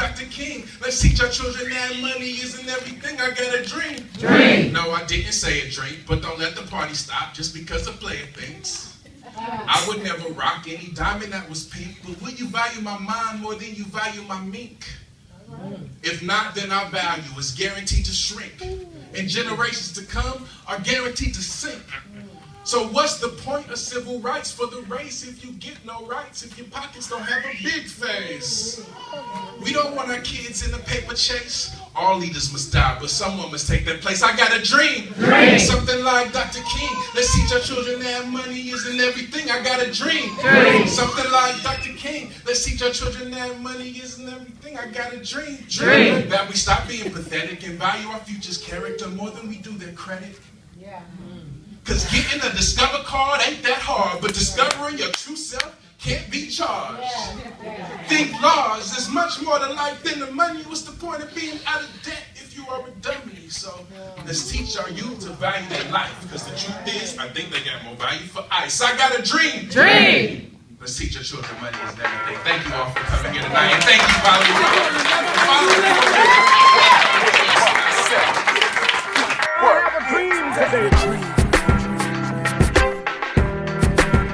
Dr. King, let's teach our children that money isn't everything. I got a dream. Dream. No, I didn't say a drink, but don't let the party stop just because of player things. I would never rock any diamond that was pink, but will you value my mind more than you value my mink? If not, then our value is guaranteed to shrink, and generations to come are guaranteed to sink. So what's the point of civil rights for the race if you get no rights, if your pockets don't have a big face? We don't want our kids in the paper chase. All leaders must die, but someone must take their place. I got a dream. Something like Dr. King. Let's teach our children that money isn't everything. I got a dream. Something like Dr. King. Let's teach our children that money isn't everything. I got a dream. That we stop being pathetic and value our future's character more than we do their credit. Cause getting a Discover card ain't that hard, but discovering your true self can't be charged. Think large, there's much more to life than the money. What's the point of being out of debt if you are a dummy? So let's teach our youth to value their life, because the truth is, I think they got more value for ice. I got a dream. Let's teach our children money is everything. Thank you all for coming here tonight, and thank you,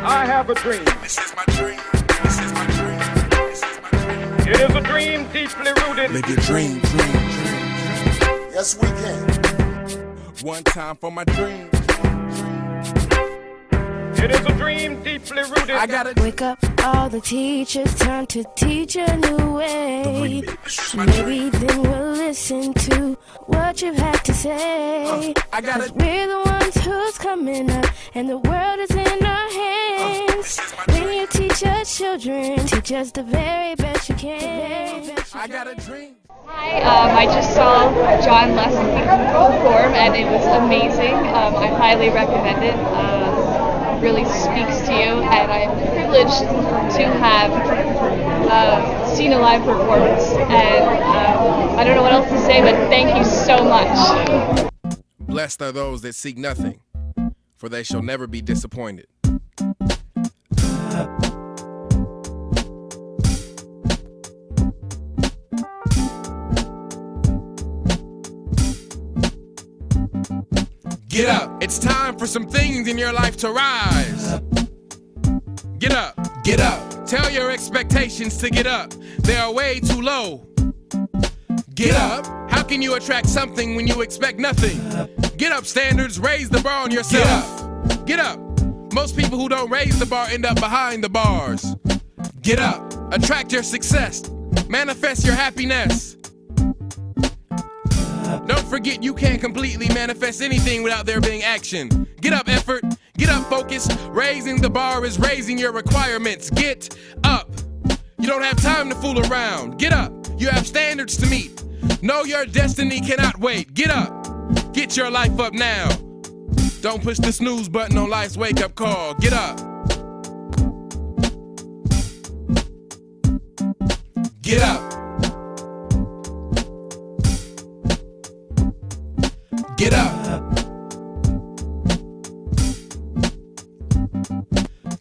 I have a dream. This is my dream. This is my dream. This is my dream. It is a dream deeply rooted. Live your dream. Yes, we can. One time for my dream. It is a dream deeply rooted. I gotta wake up all the teachers, time to teach a new way. Maybe then we'll listen to what you have to say. I gotta. 'Cause we're the ones who's coming up, and the world is in our hands. When you teach your children, teach us the very best you can. I got a dream. Hi, I just saw John Leslie perform and it was amazing. I highly recommend it. Really speaks to you, and I'm privileged to have seen a live performance. And I don't know what else to say, but thank you so much. Blessed are those that seek nothing, for they shall never be disappointed. Get up. It's time for some things in your life to rise. Get up. Get up. Tell your expectations to get up. They are way too low. Get up. How can you attract something when you expect nothing? Get up standards. Raise the bar on yourself. Get up. Most people who don't raise the bar end up behind the bars. Get up. Attract your success. Manifest your happiness. Don't forget you can't completely manifest anything without there being action. Get up, effort. Get up, focus. Raising the bar is raising your requirements. Get up. You don't have time to fool around. Get up. You have standards to meet. Know your destiny cannot wait. Get up. Get your life up now. Don't push the snooze button on life's wake-up call. Get up. Get up. Get up.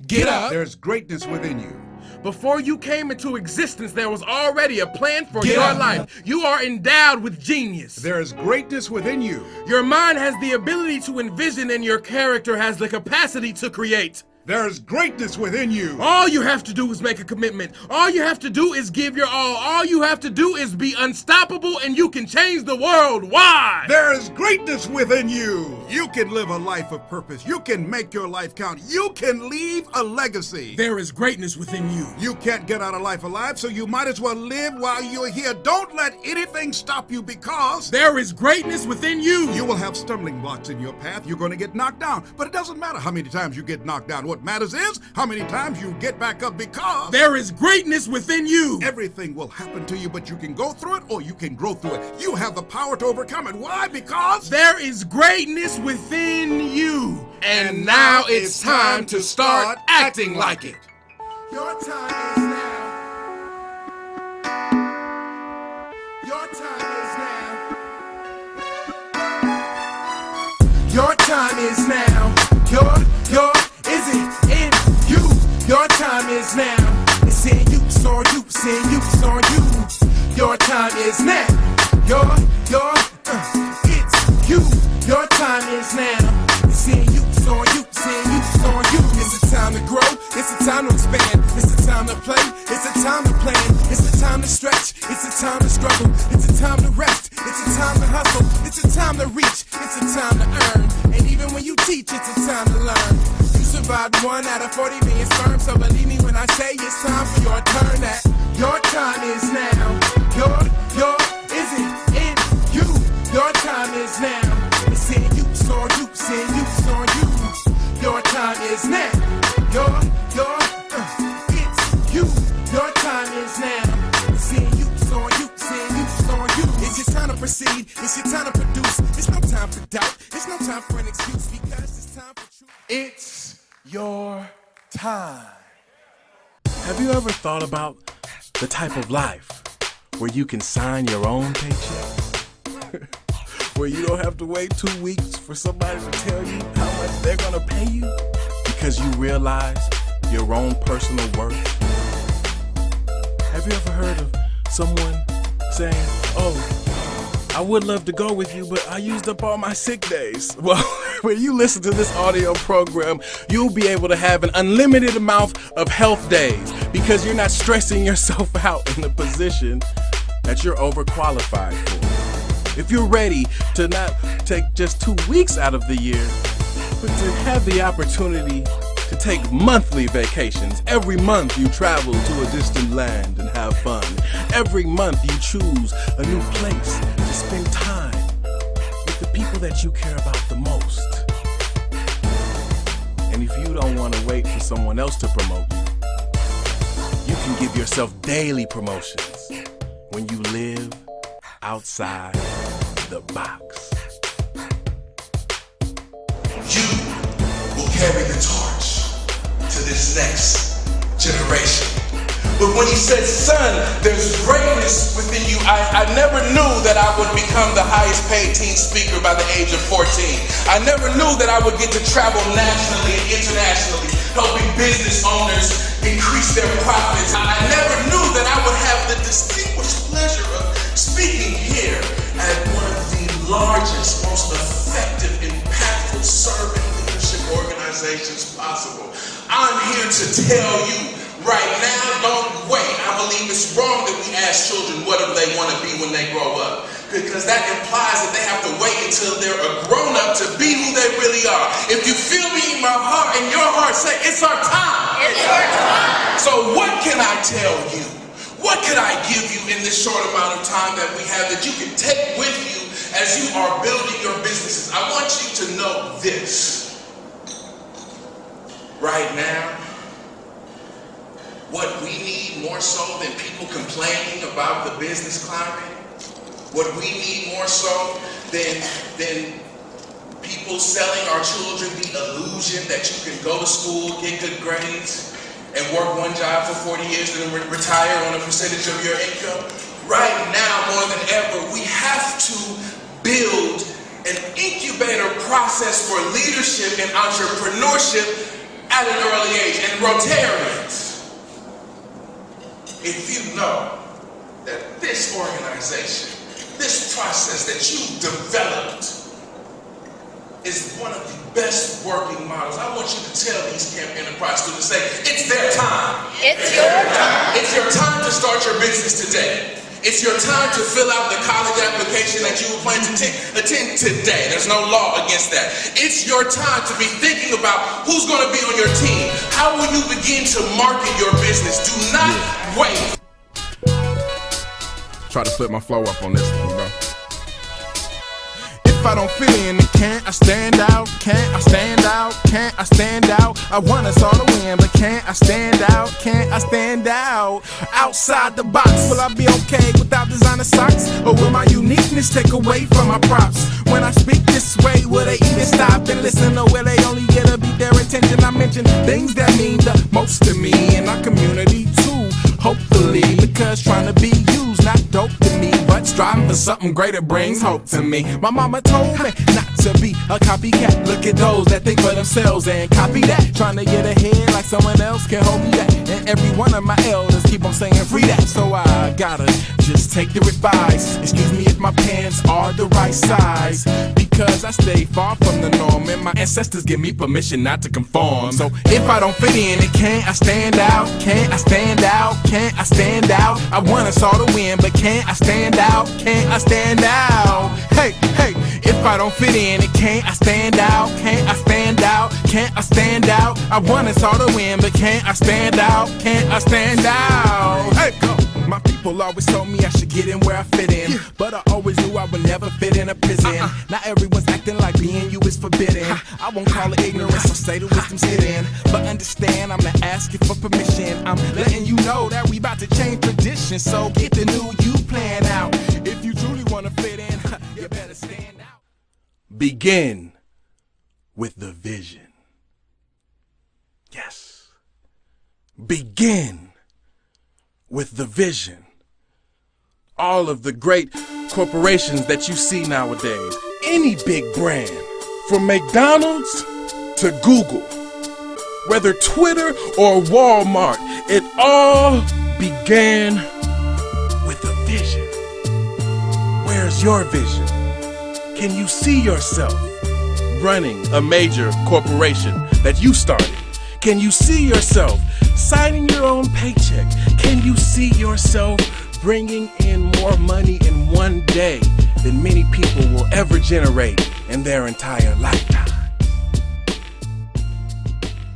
Get up. There's greatness within you. Before you came into existence, there was already a plan for your life. You are endowed with genius. There is greatness within you. Your mind has the ability to envision, and your character has the capacity to create. There's greatness within you. All you have to do is make a commitment. All you have to do is give your all. All you have to do is be unstoppable, and you can change the world. Why? There is greatness within you. You can live a life of purpose. You can make your life count. You can leave a legacy. There is greatness within you. You can't get out of life alive, so you might as well live while you're here. Don't let anything stop you, because there is greatness within you. You will have stumbling blocks in your path. You're going to get knocked down, but it doesn't matter how many times you get knocked down. What matters is how many times you get back up, because there is greatness within you. Everything will happen to you, but you can go through it or you can grow through it. You have the power to overcome it. Why? Because there is greatness within you. And now it's time to start acting like it. Your time is now. Your time is now. Your time is now. Your is it in you? Your time is now. It's in you, it's on you, it's in you, it's on you. Your Your time is now. It's you. Your time is now. Seeing you, on you, seeing you, on you. It's a time to grow, it's a time to expand. It's a time to play, it's a time to plan. It's a time to stretch, it's a time to struggle. It's a time to rest, it's a time to hustle. It's a time to reach, it's a time to earn. And even when you teach, it's a time to learn. You survived 1 out of 40 million sperm, so believe me when I say it's time for your turn. That your time is now. Is it in you? Your time is now. It's in you, on you, seeing you, on you. Your time is now. It's you. Your time is now. Seeing you, on you, seeing you, on you. It's your time to proceed. It's your time to produce. It's no time for doubt. It's no time for an excuse because it's time for truth. It's your time. Have you ever thought about the type of life where you can sign your own paycheck? Where you don't have to wait 2 weeks for somebody to tell you how much they're gonna pay you because you realize your own personal worth? Have you ever heard of someone saying, oh, I would love to go with you, but I used up all my sick days? Well, when you listen to this audio program, you'll be able to have an unlimited amount of health days because you're not stressing yourself out in a position that you're overqualified for. If you're ready to not take just 2 weeks out of the year, but to have the opportunity to take monthly vacations. Every month you travel to a distant land and have fun. Every month you choose a new place to spend time with the people that you care about the most. And if you don't want to wait for someone else to promote you, you can give yourself daily promotions when you live outside the box. You will carry the torch to this next generation. But when he said, son, there's greatness within you, I never knew that I would become the highest paid teen speaker by the age of 14. I never knew that I would get to travel nationally and internationally, helping business owners increase their profits. I never knew that I would have the distinguished pleasure of speaking here at one of the largest, most effective, impactful servant leadership organizations possible. I'm here to tell you right now, don't wait. I believe it's wrong that we ask children what do they want to be when they grow up, because that implies that they have to wait until they're a grown-up to be who they really are. If you feel me in my heart, in your heart, say, it's our time. It's our time. So what can I tell you? What could I give you in this short amount of time that we have that you can take with you as you are building your businesses? I want you to know this. Right now, what we need more so than people complaining about the business climate, what we need more so than people selling our children the illusion that you can go to school, get good grades, and work one job for 40 years and then retire on a percentage of your income. Right now, more than ever, we have to build an incubator process for leadership and entrepreneurship at an early age. And Rotarians, if you know that this organization, this process that you've developed is one of the best working models, I want you to tell these Camp Enterprise students, say, it's their time. It's your time. It's your time to start your business today. It's your time to fill out the college application that you were planning to attend today. There's no law against that. It's your time to be thinking about who's going to be on your team. How will you begin to market your business? Do not wait. Try to flip my flow up on this one, bro. If I don't fit in, then can't I stand out? Can't I stand out? Can't I stand out? I want us all to win, but can't I stand out? Can't I stand out? Outside the box, will I be okay without designer socks? Or will my uniqueness take away from my props? When I speak this way, will they even stop and listen? Or will they only get a beat their attention? I mention things that mean the most to me and our community too, hopefully, because trying to be used, not dope to me, but striving for for something greater brings hope to me. My mama told me not to be a copycat. Look at those that think for themselves and copy that. Trying to get ahead like someone else can hold me that. And every one of my elders keep on saying free that. So I gotta just take their advice. Excuse me if my pants are the right size, because I stay far from the norm and my ancestors give me permission not to conform. So if I don't fit in, can't I stand out? Can't I stand out? Can't I stand out? I want us all to win, but can't I stand out? Can't I stand out? Hey, hey, if I don't fit in, can't I stand out? Can't I stand out? Can't I stand out? I want us all to win, but can't I stand out? Can't I stand out? Hey, go! My people always told me I should get in where I fit in, but I always knew I would never fit in a prison. Not everyone's acting like being you is forbidden. I won't call it ignorance or say the wisdom's hidden, but understand I'm not asking for permission. I'm letting you know that we about to change tradition. So get the new you plan out. If you truly wanna fit in, you better stand out. Begin with the vision. Yes. Begin with the vision. All of the great corporations that you see nowadays, any big brand, from McDonald's to Google, whether Twitter or Walmart, it all began with a vision. Where's your vision? Can you see yourself running a major corporation that you started? Can you see yourself signing your own paycheck? Can you see yourself bringing in more money in one day than many people will ever generate in their entire lifetime?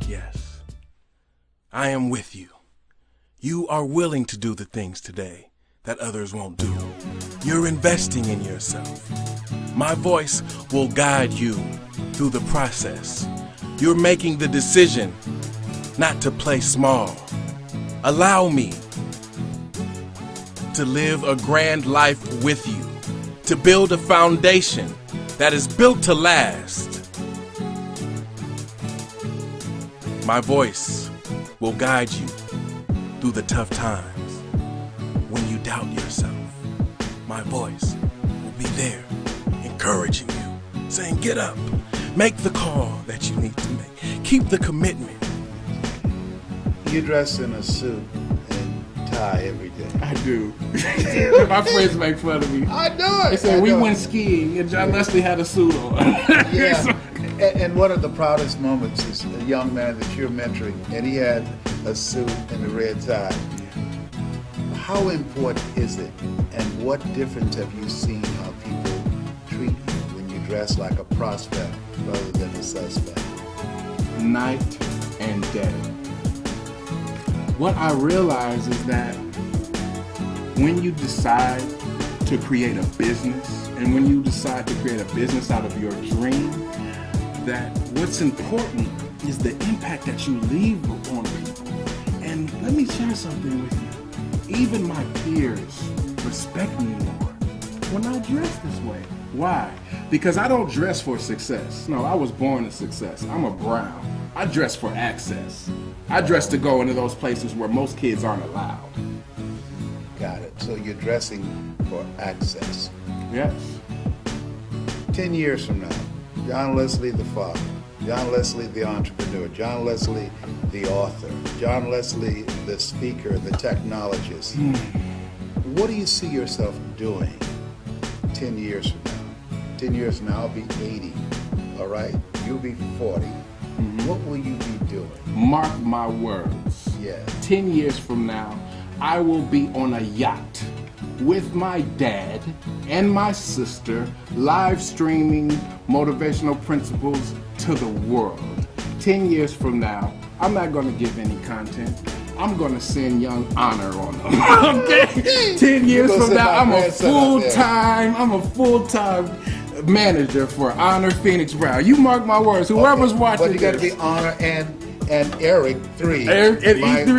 Yes, I am with you. You are willing to do the things today that others won't do. You're investing in yourself. My voice will guide you through the process. You're making the decision not to play small. Allow me to live a grand life with you, to build a foundation that is built to last. My voice will guide you through the tough times. When you doubt yourself, my voice will be there, encouraging you, saying, get up, make the call that you need to make, keep the commitment. You dress in a suit and tie every day. I do. My friends make fun of me. I know it. They say we went skiing and John Leslie had a suit on. Yeah. And one of the proudest moments is a young man that you're mentoring, and he had a suit and a red tie. How important is it, and what difference have you seen how people treat you when you dress like a prospect rather than a suspect? Night and day. What I realize is that when you decide to create a business, and when you decide to create a business out of your dream, that what's important is the impact that you leave on people. And let me share something with you. Even my peers respect me more when I dress this way. Why? Because I don't dress for success. No, I was born a success. I'm a Brown. I dress for access. I dress to go into those places where most kids aren't allowed. Got it. So you're dressing for access. Yes. 10 years from now, John Leslie the father, John Leslie the entrepreneur, John Leslie the author, John Leslie the speaker, the technologist. What do you see yourself doing 10 years from now? 10 years from now, I'll be 80, all right? You'll be 40. What will you be doing? Mark my words. Yeah. 10 years from now, I will be on a yacht with my dad and my sister, live streaming motivational principles to the world. 10 years from now, I'm not going to give any content. I'm going to send Young Honor on them. Okay? 10 years from now, I'm a full-time manager for Honor Phoenix Brown. You mark my words. Whoever's watching, but you got to be Honor and Eric 3,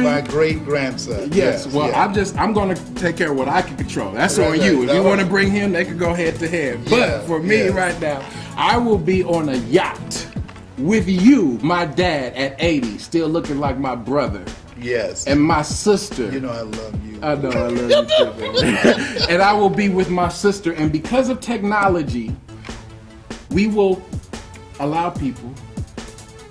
my great grandson. Yes. Well, I'm going to take care of what I can control. That's on you. If you want to bring him, they can go head to head. But for me right now, I will be on a yacht with you, my dad, at 80, still looking like my brother. Yes. and my sister. You know I love you. I know, I love you too, man. And I will be with my sister. And because of technology, we will allow people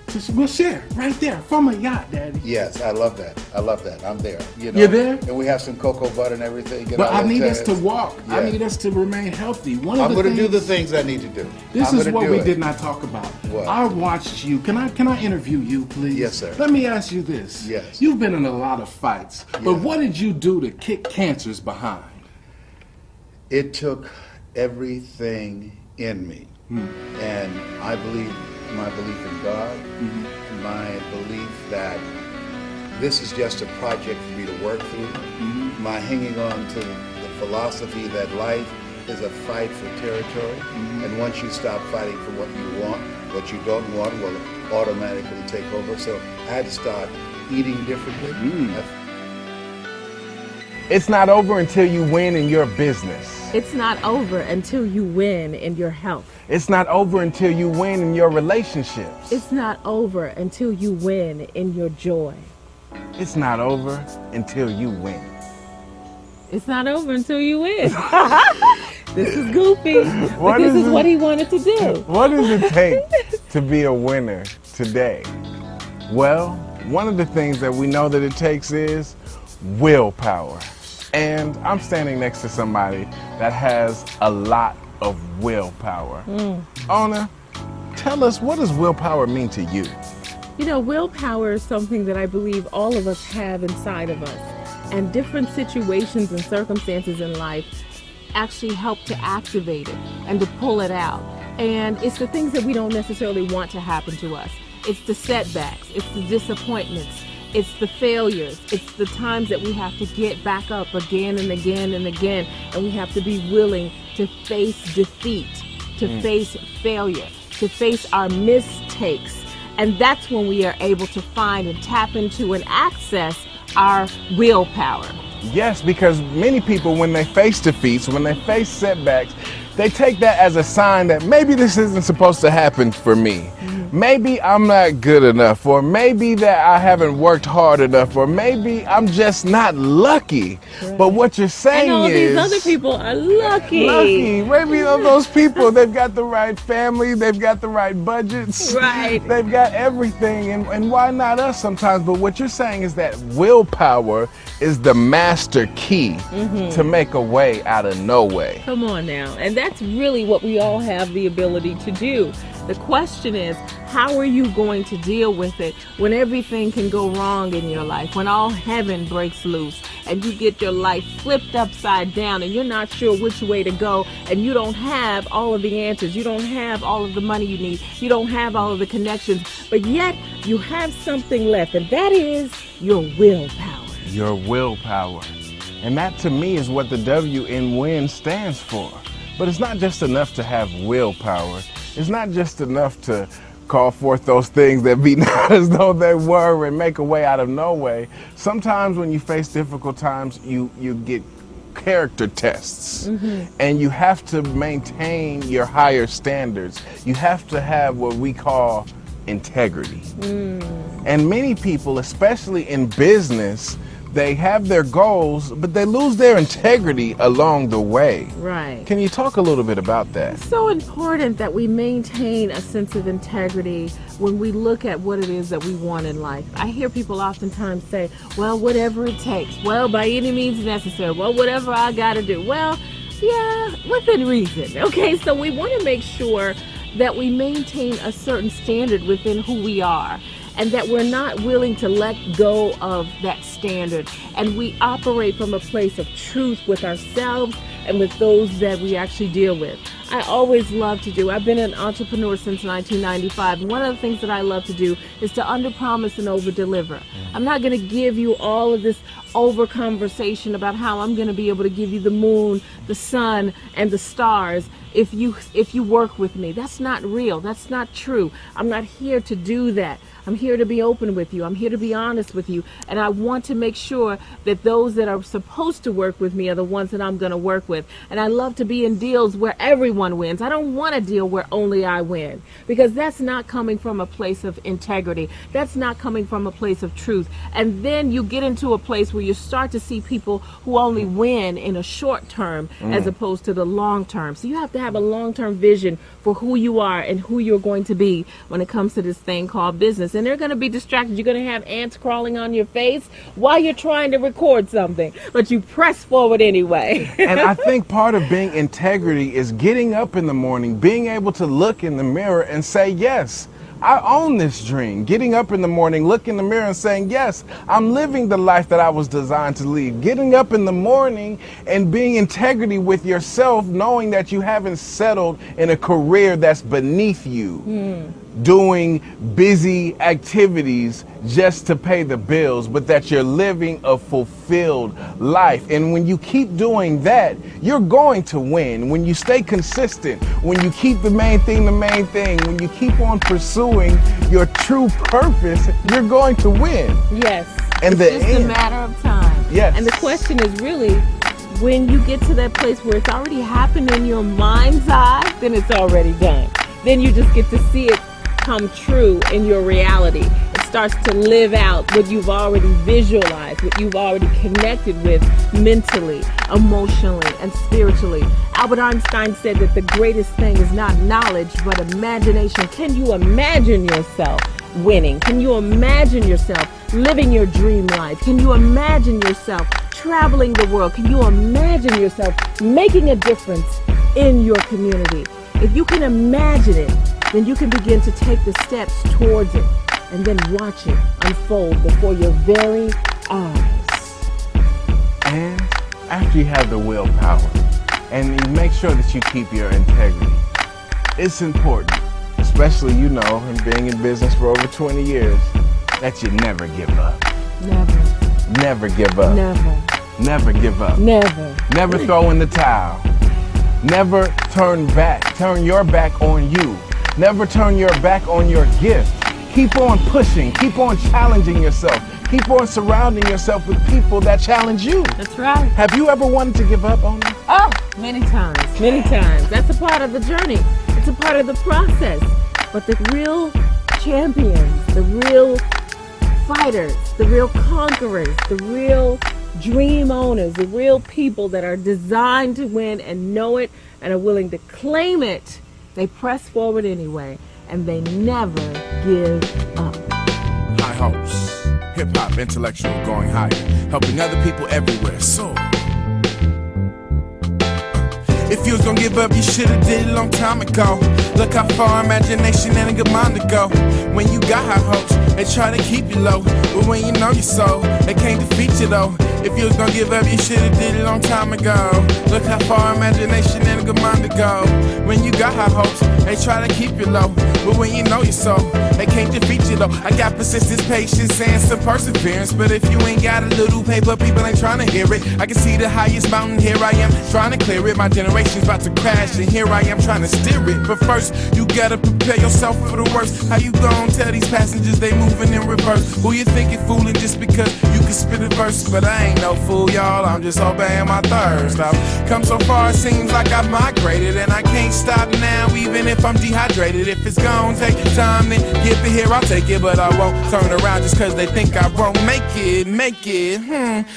to, we'll share right there from a yacht, Daddy. Yes, I love that. I love that. I'm there. You know? You're there? And we have some cocoa butter and everything. You But know, I need that us to walk. I Yeah. need us to remain healthy. I'm going to do the things I need to do. This I'm is gonna what do we it. did not talk about. What? I watched you. Can I interview you, please? Yes, sir. Let me ask you this. Yes. You've been in a lot of fights, but Yeah. what did you do to kick cancers behind? It took everything in me. And I believe my belief in God, my belief that this is just a project for me to work through, my hanging on to the philosophy that life is a fight for territory, and once you stop fighting for what you want, what you don't want will automatically take over. So I had to start eating differently. It's not over until you win in your business. It's not over until you win in your health. It's not over until you win in your relationships. It's not over until you win in your joy. It's not over until you win. It's not over until you win. This is goofy, What but this is is it? what he wanted to do. What does it take to be a winner today? Well, one of the things that we know that it takes is willpower. And I'm standing next to somebody that has a lot of willpower. Ona, tell us, what does willpower mean to you? You know, willpower is something that I believe all of us have inside of us. And different situations and circumstances in life actually help to activate it and to pull it out. And it's the things that we don't necessarily want to happen to us. It's the setbacks, it's the disappointments, it's the failures, it's the times that we have to get back up again and again and again, and we have to be willing to face defeat, to face failure, to face our mistakes. And that's when we are able to find and tap into and access our willpower. Yes, because many people, when they face defeats, when they face setbacks, they take that as a sign that maybe this isn't supposed to happen for me. Maybe I'm not good enough, or maybe that I haven't worked hard enough, or maybe I'm just not lucky. Right. But what you're saying And all is, these other people are lucky. Maybe those people, they've got the right family, they've got the right budgets, Right. they've got everything, and why not us sometimes? But what you're saying is that willpower is the master key to make a way out of no way. Come on now. And that's really what we all have the ability to do. The question is, how are you going to deal with it when everything can go wrong in your life, when all heaven breaks loose and you get your life flipped upside down and you're not sure which way to go, and you don't have all of the answers, you don't have all of the money you need, you don't have all of the connections, but yet you have something left, and that is your willpower. Your willpower. And that to me is what the W in WIN stands for. But it's not just enough to have willpower. It's not just enough to call forth those things that be not as though they were and make a way out of no way. Sometimes when you face difficult times, you get character tests, and you have to maintain your higher standards. You have to have what we call integrity. And many people, especially in business, they have their goals, but they lose their integrity along the way. Right. Can you talk a little bit about that? It's so important that we maintain a sense of integrity when we look at what it is that we want in life. I hear people oftentimes say, well, whatever it takes. Well, by any means necessary. Well, whatever I gotta do. Well, yeah, within reason. Okay, so we want to make sure that we maintain a certain standard within who we are, and that we're not willing to let go of that standard, and we operate from a place of truth with ourselves and with those that we actually deal with. I always love to do, I've been an entrepreneur since 1995, and one of the things that I love to do is to under-promise and over-deliver. I'm not going to give you all of this over-conversation about how I'm going to be able to give you the moon, the sun, and the stars if you work with me. That's not real. That's not true. I'm not here to do that. I'm here to be open with you. I'm here to be honest with you. And I want to make sure that those that are supposed to work with me are the ones that I'm going to work with. And I love to be in deals where everyone wins. I don't want a deal where only I win, because that's not coming from a place of integrity. That's not coming from a place of truth. And then you get into a place where you start to see people who only win in a short term as opposed to the long term. So you have to have a long-term vision for who you are and who you're going to be when it comes to this thing called business. And they're going to be distracted. You're going to have ants crawling on your face while you're trying to record something, but you press forward anyway. And I think part of being integrity is getting up in the morning, being able to look in the mirror and say, yes, I own this dream. Getting up in the morning, look in the mirror and saying, yes, I'm living the life that I was designed to lead. Getting up in the morning and being integrity with yourself, knowing that you haven't settled in a career that's beneath you. Doing busy activities just to pay the bills, but that you're living a fulfilled life. And when you keep doing that, you're going to win. When you stay consistent, when you keep the main thing, when you keep on pursuing your true purpose, you're going to win. Yes. And it's just a matter of time. Yes. And the question is really, when you get to that place where it's already happened in your mind's eye, then it's already done. Then you just get to see it come true in your reality. It starts to live out what you've already visualized, what you've already connected with mentally, emotionally, and spiritually. Albert Einstein said that the greatest thing is not knowledge, but imagination. Can you imagine yourself winning? Can you imagine yourself living your dream life? Can you imagine yourself traveling the world? Can you imagine yourself making a difference in your community? If you can imagine it, then you can begin to take the steps towards it and then watch it unfold before your very eyes. And after you have the willpower and you make sure that you keep your integrity, it's important, especially, you know, in being in business for over 20 years, that you never give up. Never. Never give up. Never. Never give up. Never. Never throw in the towel. Never turn your back on you. Never turn your back on your gift. Keep on pushing. Keep on challenging yourself. Keep on surrounding yourself with people that challenge you. That's right. Have you ever wanted to give up on it? Oh, many times. Many times. That's a part of the journey. It's a part of the process. But the real champions, the real fighters, the real conquerors, the real dream owners, the real people that are designed to win and know it and are willing to claim it, they press forward anyway, and they never give up. High hopes, hip-hop intellectual going higher, helping other people everywhere. So if you was gonna give up, you should've did it a long time ago. Look how far imagination and a good mind to go. When you got high hopes, they try to keep you low, but when you know your soul, they can't defeat you though. If you was gonna give up, you should've did it a long time ago. Look how far imagination and a good mind to go. When you got high hopes, they try to keep you low, but when you know your soul, they can't defeat you though. I got persistence, patience, and some perseverance, but if you ain't got a little paper, people ain't trying to hear it. I can see the highest mountain, here I am trying to clear it. My generation's about to crash, and here I am trying to steer it. But first, you gotta prepare yourself for the worst. How you gonna tell these passengers they moving in reverse? Who you think you fooling just because you can spit a verse? But I ain't no fool, y'all, I'm just obeying my thirst. I've come so far, it seems like I've migrated, and I can't stop now, even if I'm dehydrated. If it's gonna take time, then get to here, I'll take it, but I won't turn around just cause they think I won't make it.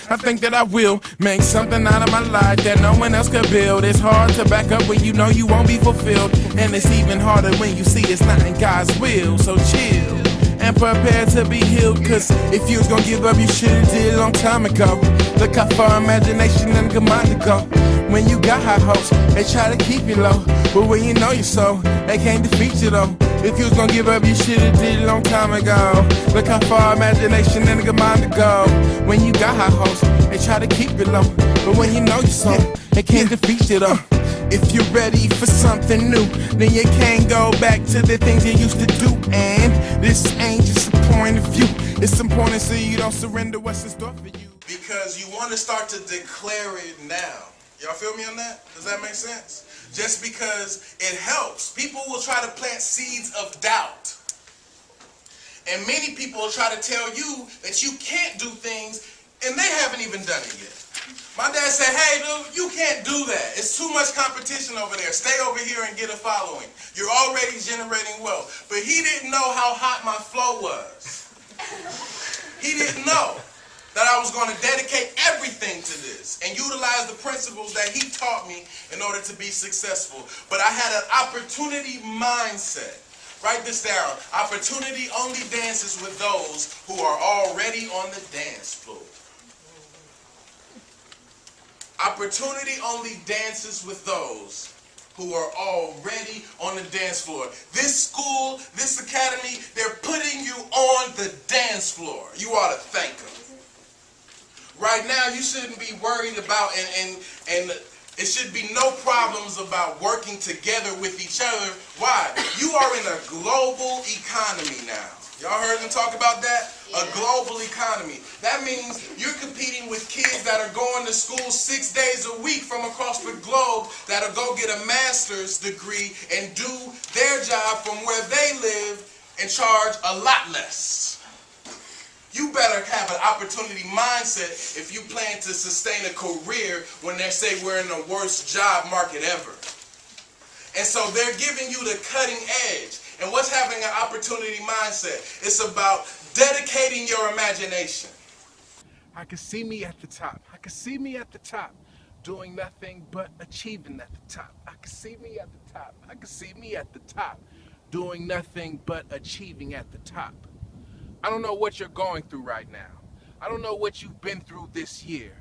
I think that I will make something out of my life that no one else could build. It's hard to back up when you know you won't be fulfilled, and it's even harder when you see it's not in God's will. So chill and prepare to be healed, cause if you was gonna give up, you should've did it a long time ago. Look how far imagination and good mind to go. When you got high hopes, they try to keep you low, but when you know your soul, they can't defeat you though. If you was gonna give up, you should've did it a long time ago. Look how far imagination and a good mind to go. When you got high hopes, they try to keep you low, but when you know your soul, they can't defeat you though. If you're ready for something new, then you can't go back to the things you used to do. And this ain't just a point of view, it's important so you don't surrender what's in store for you. Because you want to start to declare it now. Y'all feel me on that? Does that make sense? Just because it helps. People will try to plant seeds of doubt. And many people will try to tell you that you can't do things, and they haven't even done it yet. My dad said, hey, dude, you can't do that. It's too much competition over there. Stay over here and get a following. You're already generating wealth. But he didn't know how hot my flow was. He didn't know that I was going to dedicate everything to this and utilize the principles that he taught me in order to be successful. But I had an opportunity mindset. Write this down. Opportunity only dances with those who are already on the dance floor. Opportunity only dances with those who are already on the dance floor. This school, this academy, they're putting you on the dance floor. You ought to thank them. Right now, you shouldn't be worried about, and it should be no problems about working together with each other. Why? You are in a global economy now. Y'all heard them talk about that? A global economy. That means you're competing with kids that are going to school 6 days a week from across the globe that'll go get a master's degree and do their job from where they live and charge a lot less. You better have an opportunity mindset if you plan to sustain a career when they say we're in the worst job market ever. And so they're giving you the cutting edge. And what's having an opportunity mindset? It's about dedicating your imagination. I can see me at the top. I can see me at the top, doing nothing but achieving at the top. I can see me at the top. I can see me at the top, doing nothing but achieving at the top. I don't know what you're going through right now. I don't know what you've been through this year,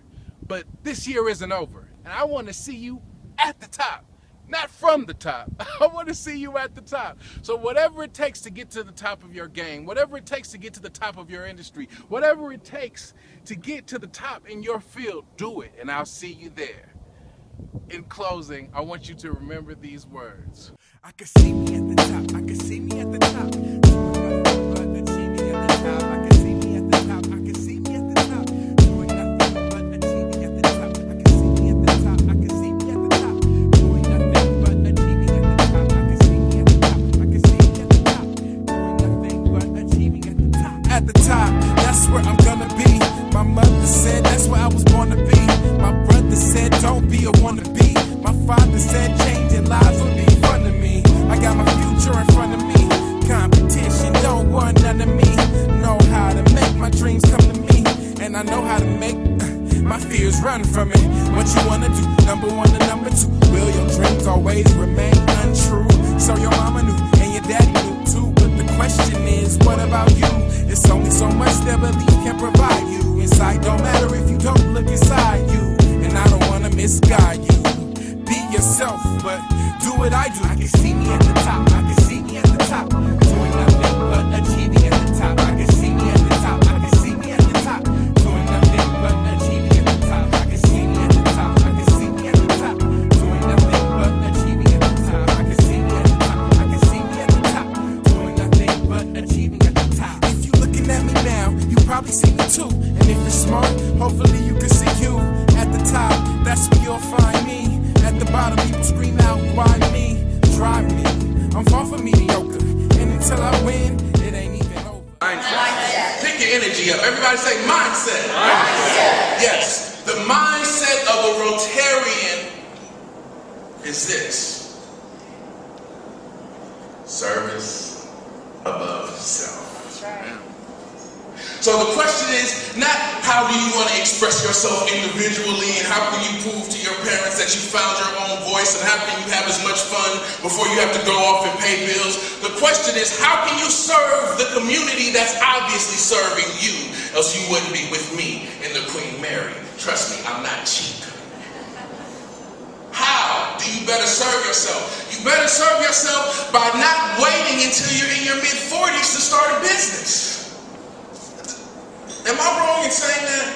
but this year isn't over. And I want to see you at the top. Not from the top. I want to see you at the top. So whatever it takes to get to the top of your game, whatever it takes to get to the top of your industry, whatever it takes to get to the top in your field, do it, and I'll see you there. In closing, I want you to remember these words. I can see me at the top. I can see me at the top. Doing nothing but achieving at the top. I can see me at the top. I can see me at the top. Doing nothing but achieving at the top. I can see me at the top. I can see me at the top. Doing nothing but achieving at the top. I can see me at the top. I can see me at the top. Doing nothing but achieving at the top. At the top, that's where I'm gonna be. My mother said that's where I was born to be. My brother said don't be a wannabe. My father said changing lives would be fun to me. I got my future in front of me. Competition don't want none of me. Know how to make my dreams come to me. And I know how to make my fears run from it. What you wanna do, number one and number two. Will your dreams always remain untrue? So your mama knew and your daddy knew too. But the question is, what about you? It's only so much that belief can provide you. Inside don't matter if you don't look inside you. And I don't wanna misguide you. Be yourself, but do what I do. I can see me at the top. I can see me at the top. Doing nothing but achieving at the top. I can see me at the top. I can see me at the top. Doing nothing but achieving at the top. I can see me at the top. I can see me at the top. Doing nothing but achieving at the top. I can see me at the top. I can see me at the top. Doing nothing but achieving at the top. If you looking at me now, you probably see me too. And if you're smart, hopefully you can see you at the top. That's where you'll find me. At the bottom, people scream out, why me? Drive me. I'm far from mediocre. And until I win, it ain't even over. Mindset. Pick your energy up. Everybody say mindset. Mindset. Yes. The mindset of a Rotarian is this. Service above self. That's right. So the question is not how do you want to express yourself individually and how can you prove to your parents that you found your own voice and how can you have as much fun before you have to go off and pay bills. The question is how can you serve the community that's obviously serving you, else you wouldn't be with me in the Queen Mary. Trust me, I'm not cheap. How do you better serve yourself? You better serve yourself by not waiting until you're in your mid-40s to start a business. Am I wrong in saying that?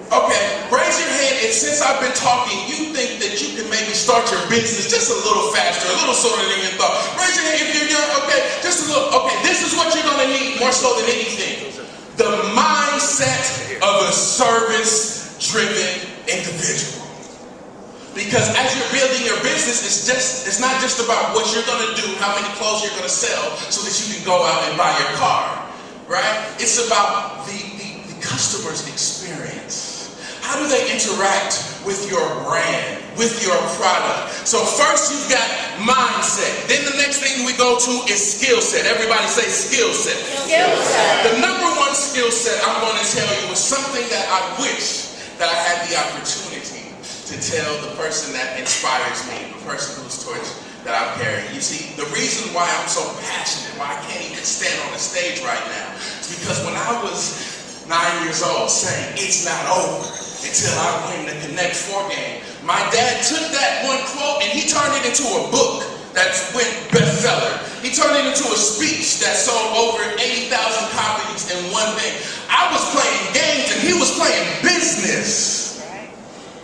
Okay, raise your hand if since I've been talking, you think that you can maybe start your business just a little faster, a little sooner than you thought. Raise your hand if you're young, okay, just a little, okay, this is what you're gonna need more so than anything. The mindset of a service-driven individual. Because as you're building your business, it's not just about what you're gonna do, how many clothes you're gonna sell so that you can go out and buy your car. right? It's about the customer's experience. How do they interact with your brand, with your product? So first you've got mindset. Then the next thing we go to is skill set. Everybody say skill set. Skill set. The number one skill set I'm going to tell you is something that I wish that I had the opportunity to tell the person that inspires me, the person whose torch that I'm carrying. You see, the reason why I'm so passionate, why I can't even stand on the stage right now, is because when I was 9 years old saying, it's not over until I win the Connect 4 game, my dad took that one quote and he turned it into a book that went bestseller. He turned it into a speech that sold over 80,000 copies in one day. I was playing games and he was playing business.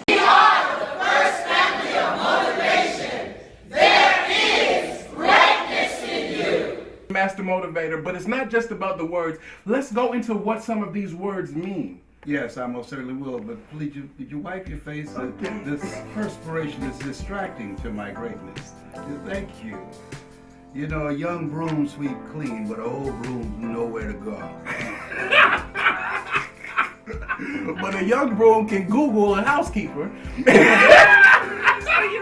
We are the first family of motivation. There is greatness in you. Master motivator, but it's not just about the words. Let's go into what some of these words mean. Yes, I most certainly will, but please, did you wipe your face? This perspiration is distracting to my greatness. Thank you. You know, a young broom sweep clean, but an old broom nowhere to go. But a young broom can Google a housekeeper. You don't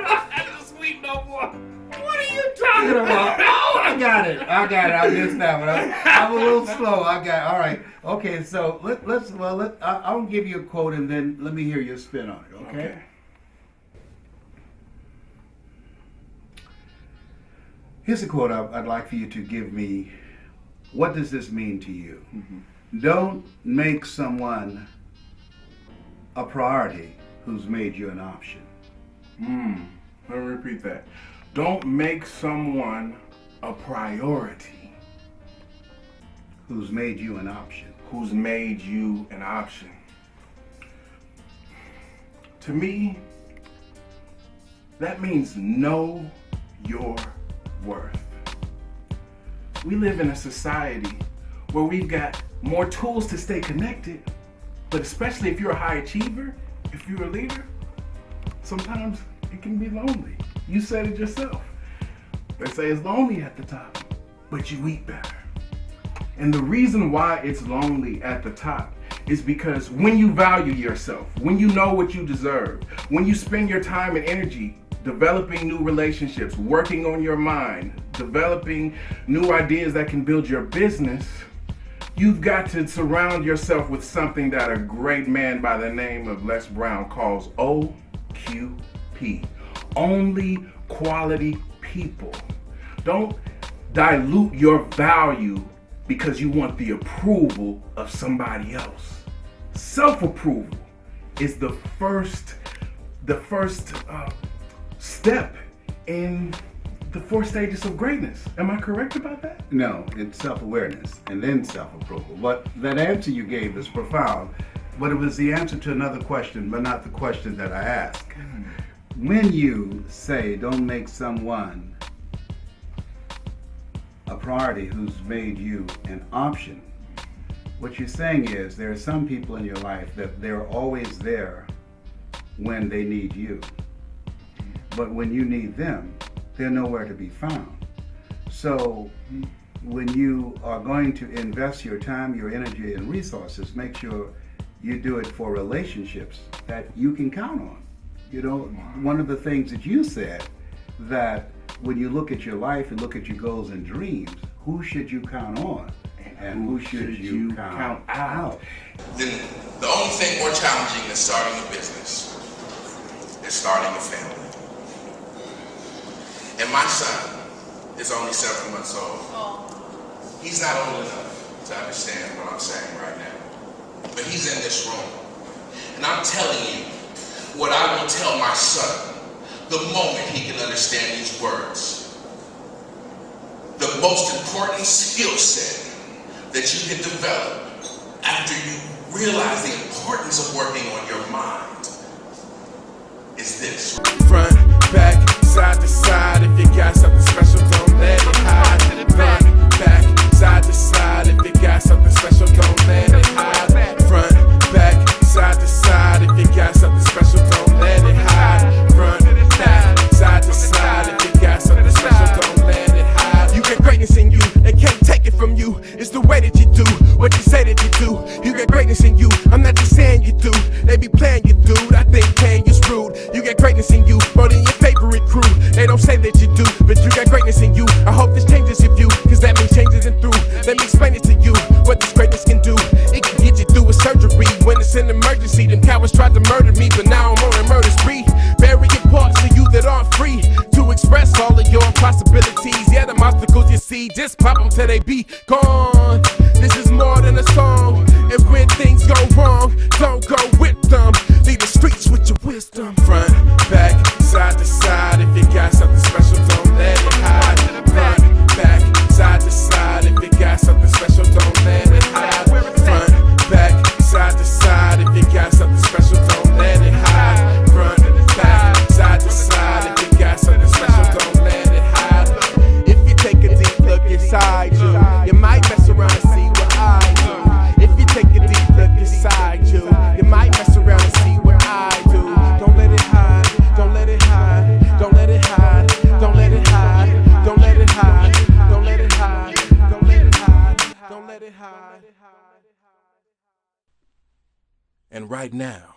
have to sweep no more. What are you talking about? Oh, I got it. I missed that one. I'm a little slow. All right. Okay, so I'll give you a quote and then let me hear your spin on it, okay? Here's a quote I'd like for you to give me. What does this mean to you? Don't make someone a priority who's made you an option. Let me repeat that. Don't make someone a priority who's made you an option. Who's made you an option. To me, that means know your worth. We live in a society where we've got more tools to stay connected, but especially if you're a high achiever, if you're a leader, sometimes it can be lonely. You said it yourself. They say it's lonely at the top, but you eat better. And the reason why it's lonely at the top is because when you value yourself, when you know what you deserve, when you spend your time and energy developing new relationships, working on your mind, developing new ideas that can build your business, you've got to surround yourself with something that a great man by the name of Les Brown calls OQP. Only quality people. Don't dilute your value because you want the approval of somebody else. Self-approval is the first step in the 4 stages of greatness. Am I correct about that? No, it's self-awareness and then self-approval. But that answer you gave is profound, but it was the answer to another question, but not the question that I asked. When you say don't make someone a priority who's made you an option, what you're saying is there are some people in your life that they're always there when they need you. But when you need them, they're nowhere to be found. So when you are going to invest your time, your energy, and resources, make sure you do it for relationships that you can count on. You know, one of the things that you said, that when you look at your life and look at your goals and dreams, who should you count on? And who should you count out? Then the only thing more challenging than starting a business is starting a family. And my son is only 7 months old. He's not old enough to understand what I'm saying right now. But he's in this room. And I'm telling you what I will tell my son the moment he can understand these words. The most important skill set that you can develop after you realize the importance of working on your mind is this. Front, back, side to side. If you got something special, don't let it hide. Front, back, side to side. If you got something special, don't let it hide. Front, back, side to side. If you got something special, don't let it hide. Front, back, side to side. If you got something special, don't let it hide. You get greatness in you, and can't take it from you. It's the way that you do possibilities. Yeah, the obstacles you see, just pop them till they be gone. This is more than a song. And when things go wrong, don't go with them. Lead the streets with your wisdom. Front, back, side to side. If you got something special, don't let it hide. Front, back, side to side. If you got something special, don't let it hide. Front, back, side to side. If you got something special, don't let it hide. Front, back, side to side. If you got something special, don't let it hide. If you take a deep look inside you might mess around and see what I do. If you take a deep look inside you might mess around and see what I do. Don't let it hide. Don't let it hide. Don't let it hide. Don't let it hide. Don't let it hide. Don't let it hide. Don't let it hide. Don't let it hide. And right now,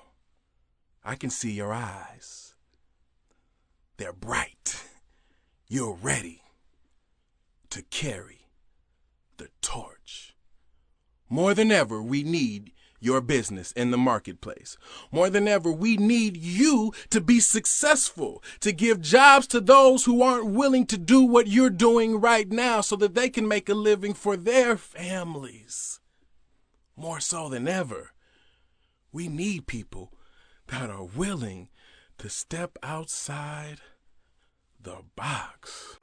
I can see your eyes. They're bright. You're ready to carry the torch. More than ever, we need your business in the marketplace. More than ever, we need you to be successful, to give jobs to those who aren't willing to do what you're doing right now so that they can make a living for their families. More so than ever, we need people that are willing to step outside the box.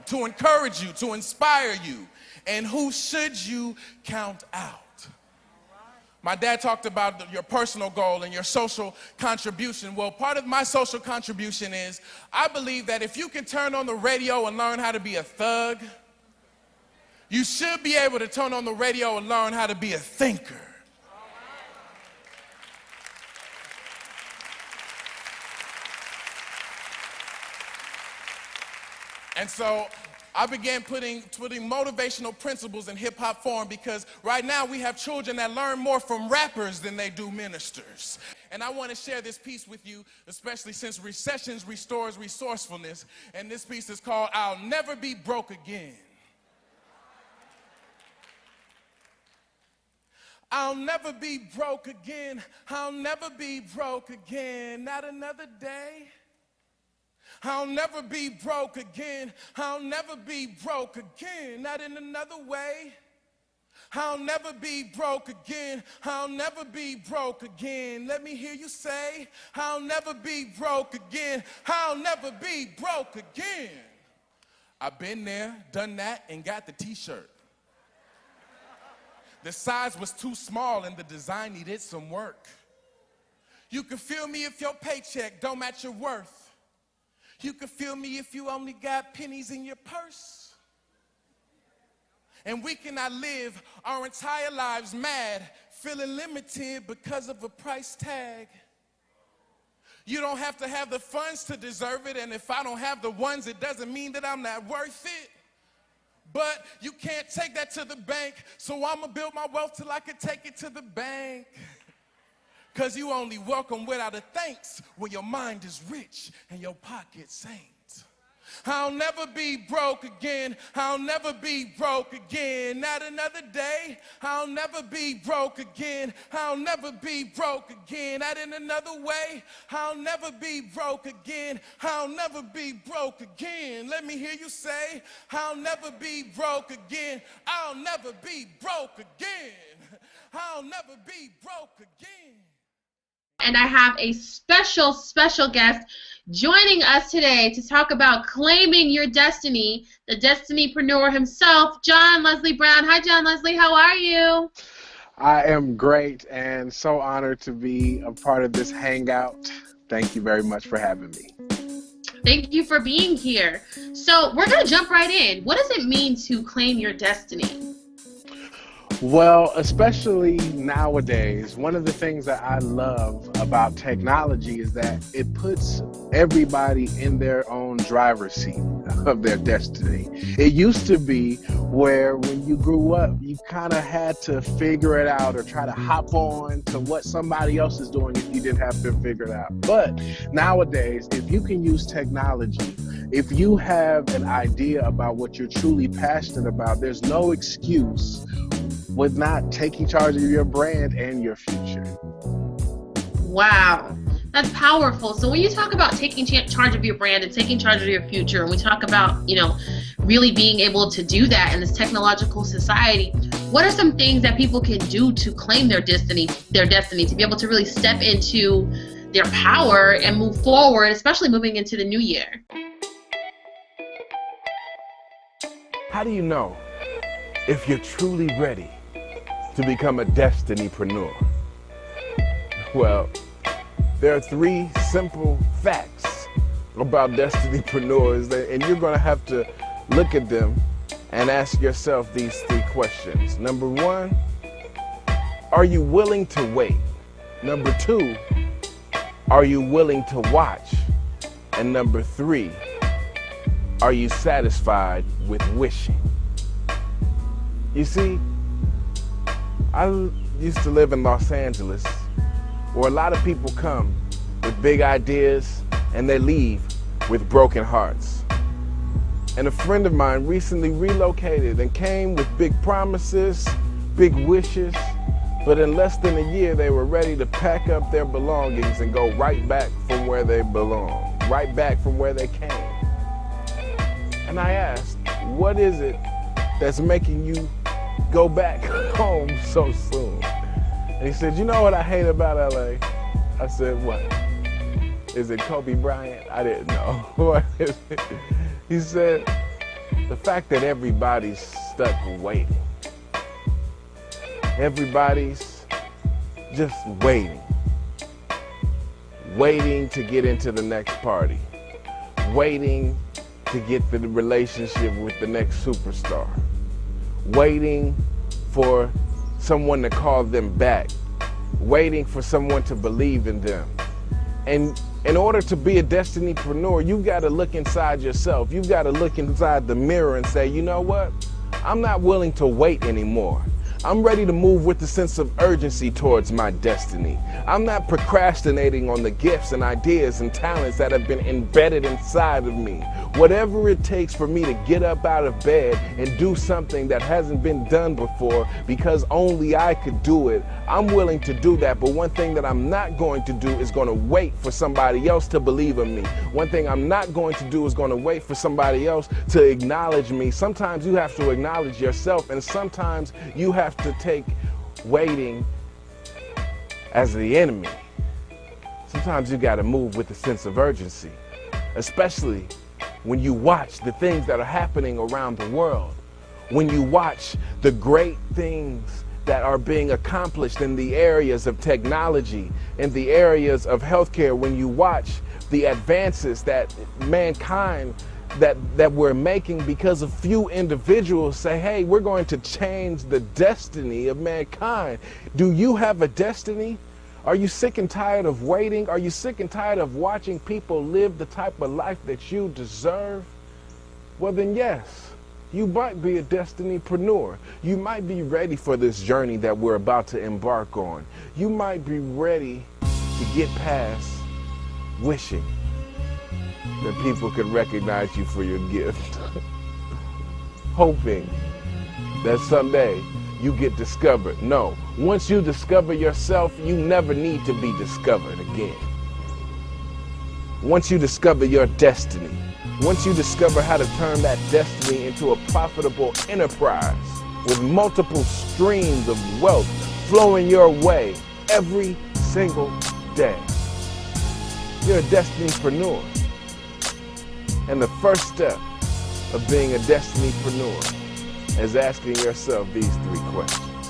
To encourage you, to inspire you, and who should you count out? My dad talked about your personal goal and your social contribution. Well, part of my social contribution is I believe that if you can turn on the radio and learn how to be a thug, you should be able to turn on the radio and learn how to be a thinker. And so I began putting motivational principles in hip-hop form because right now we have children that learn more from rappers than they do ministers. And I want to share this piece with you, especially since recessions restores resourcefulness. And this piece is called I'll Never Be Broke Again. I'll never be broke again. I'll never be broke again. Not another day. I'll never be broke again. I'll never be broke again. Not in another way. I'll never be broke again. I'll never be broke again. Let me hear you say, I'll never be broke again. I'll never be broke again. I've been there, done that, and got the t-shirt. The size was too small and the design needed some work. You can feel me if your paycheck don't match your worth. You can feel me if you only got pennies in your purse. And we cannot live our entire lives mad, feeling limited because of a price tag. You don't have to have the funds to deserve it, and if I don't have the ones, it doesn't mean that I'm not worth it. But you can't take that to the bank, so I'ma build my wealth till I can take it to the bank. Cause you only welcome without a thanks when your mind is rich and your pockets ain't. I'll never be broke again. I'll never be broke again. Not another day. I'll never be broke again. I'll never be broke again. Not in another way. I'll never be broke again. I'll never be broke again. Let me hear you say, I'll never be broke again. I'll never be broke again. I'll never be broke again. And I have a special guest joining us today to talk about claiming your destiny, the Destinypreneur himself, John Leslie Brown. Hi, John Leslie. How are you? I am great and so honored to be a part of this hangout. Thank you very much for having me. Thank you for being here. So we're going to jump right in. What does it mean to claim your destiny? Well, especially nowadays, one of the things that I love about technology is that it puts everybody in their own driver's seat of their destiny. It used to be where when you grew up, you kind of had to figure it out or try to hop on to what somebody else is doing if you didn't have to figure it out. But nowadays, if you can use technology, if you have an idea about what you're truly passionate about, there's no excuse with not taking charge of your brand and your future. Wow, that's powerful. So when you talk about taking charge of your brand and taking charge of your future, and we talk about, really being able to do that in this technological society, what are some things that people can do to claim their destiny, to be able to really step into their power and move forward, especially moving into the new year? How do you know if you're truly ready to become a destinypreneur? Well, there are 3 simple facts about destinypreneurs, and you're going to have to look at them and ask yourself these 3 questions. Number 1, are you willing to wait? Number 2, are you willing to watch? And number 3, are you satisfied with wishing? You see, I used to live in Los Angeles, where a lot of people come with big ideas and they leave with broken hearts. And a friend of mine recently relocated and came with big promises, big wishes, but in less than a year they were ready to pack up their belongings and go right back from where they belong, right back from where they came. And I asked, what is it that's making you go back home so soon? And he said, you know what I hate about LA? I said, what? Is it Kobe Bryant? I didn't know. What is it? He said, the fact that everybody's stuck waiting. Everybody's just waiting. Waiting to get into the next party. Waiting to get the relationship with the next superstar. Waiting for someone to call them back. Waiting for someone to believe in them. And in order to be a destinypreneur, you've got to look inside yourself. You've got to look inside the mirror and say, you know what? I'm not willing to wait anymore. I'm ready to move with a sense of urgency towards my destiny. I'm not procrastinating on the gifts and ideas and talents that have been embedded inside of me. Whatever it takes for me to get up out of bed and do something that hasn't been done before because only I could do it, I'm willing to do that. But one thing that I'm not going to do is going to wait for somebody else to believe in me. One thing I'm not going to do is going to wait for somebody else to acknowledge me. Sometimes you have to acknowledge yourself, and sometimes you have to take waiting as the enemy. Sometimes you got to move with a sense of urgency, especially when you watch the things that are happening around the world, when you watch the great things that are being accomplished in the areas of technology, in the areas of healthcare, when you watch the advances that mankind that we're making because a few individuals say, hey, we're going to change the destiny of mankind. Do you have a destiny? Are you sick and tired of waiting? Are you sick and tired of watching people live the type of life that you deserve? Well, then yes, you might be a destinypreneur. You might be ready for this journey that we're about to embark on. You might be ready to get past wishing that people could recognize you for your gift. Hoping that someday you get discovered. No, once you discover yourself, you never need to be discovered again. Once you discover your destiny, once you discover how to turn that destiny into a profitable enterprise with multiple streams of wealth flowing your way every single day, you're a destinypreneur. And the first step of being a destinypreneur is asking yourself these 3 questions.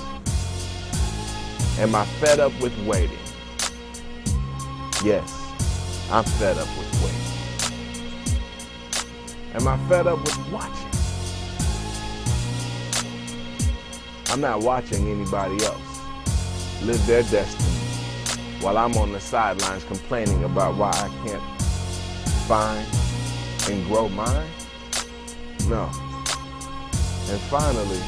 Am I fed up with waiting? Yes, I'm fed up with waiting. Am I fed up with watching? I'm not watching anybody else live their destiny while I'm on the sidelines complaining about why I can't find and grow mine. No. And finally,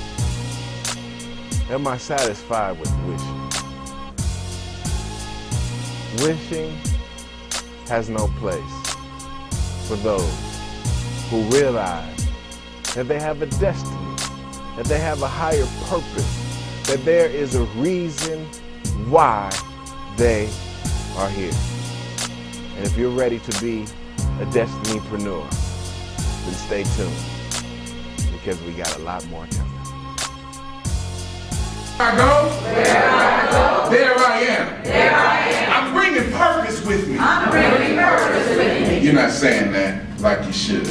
am I satisfied with wishing? Wishing has no place for those who realize that they have a destiny, that they have a higher purpose, that there is a reason why they are here. And if you're ready to be a destinypreneur, then stay tuned, because we got a lot more coming. I go, where I go, there I am. There I am. I'm bringing purpose with me. I'm bringing purpose with me. You're not saying that like you should.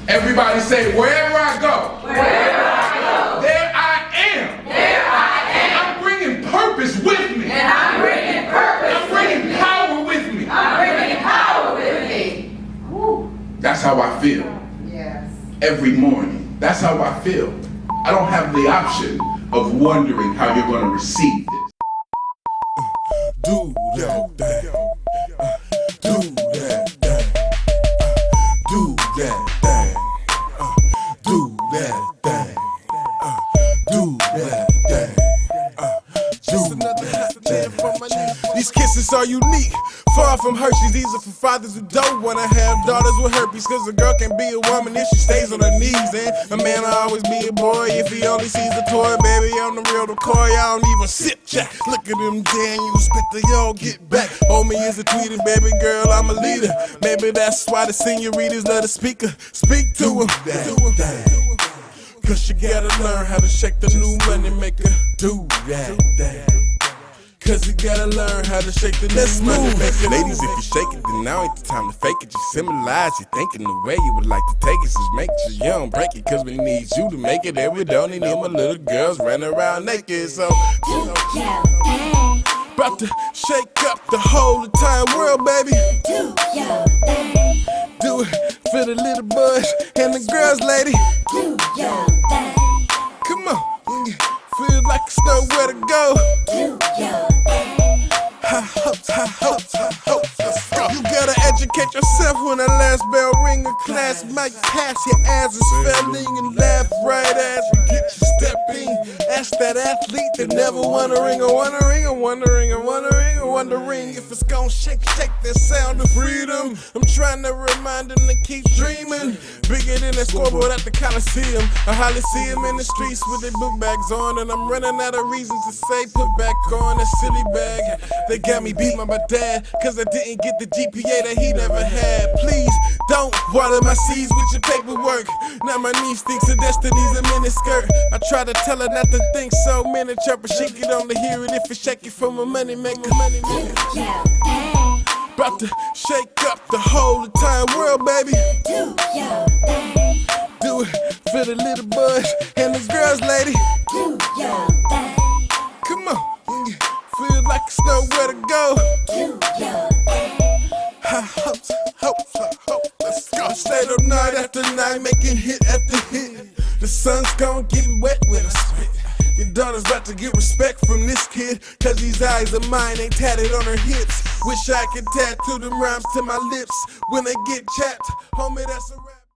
Everybody say, wherever I go, wherever I go, there I am. There I am. I'm bringing purpose with me. And I'm bringing purpose. I'm bringing power with me. I'm bringing power with me. Woo. That's how I feel. Yes. Every morning. That's how I feel. I don't have the option of wondering how you're going to receive this. Do that thing. Do that thing. Do that thing. Do that thing. Do that thing. Just another hot jam from my knee. These kisses are unique. Far from Hershey's, these are for fathers who don't wanna have daughters with herpes. Cause a girl can be a woman if she stays on her knees. And a man will always be a boy if he only sees a toy. Baby, I'm the real McCoy, I don't even sip jack. Look at them Daniels, spit the y'all get back. Homie is a tweeting, baby girl, I'm a leader. Maybe that's why the senoritas love the speaker. Speak to him, cause you gotta learn how to shake the new money maker. Do that thing. Cause you gotta learn how to shake the next move. Ladies, if you shake it, then now ain't the time to fake it. Just symbolize your thinking the way you would like to take it. Just make sure you don't break it, cause we need you to make it. And we don't need my little girls running around naked. So do your thing. About to shake up the whole entire world, baby. Do your thing. Do it for the little boys and the girls, lady. Do your thing. Come on. Feel like it's nowhere to go. Do your thing. High hopes, let's go. You gotta educate yourself when that last bell ring. A class might pass your ass is failing and laugh right as we get you stepping. Ask that athlete that never won a ring. Wondering if it's gon' shake that sound of freedom. I'm trying to remind them to keep dreaming. Bigger than that scoreboard at the Coliseum. I hardly see them in the streets with their book bags on. And I'm running out of reasons to say put back on a silly bag. They got me beat by my dad, cause I didn't get the GPA that he never had. Please don't water my seeds with your paperwork. Now my niece thinks her destiny's a miniskirt. I try to tell her not to think so miniature, but she can only hear it if it's shaking from a money maker. About to shake up the whole entire world, baby. Do your thing. Do it for the little boys and the girls, lady. Do your thing. Come on. Feel like it's nowhere to go. Do your thing. High hopes, let's go. Stayed up night after night, making hit after hit. The sun's gon' get wet when I spit. Your daughter's about to get respect from this kid, cause these eyes of mine ain't tatted on her hips. Wish I could tattoo them rhymes to my lips when they get chapped. Homie, that's a rap.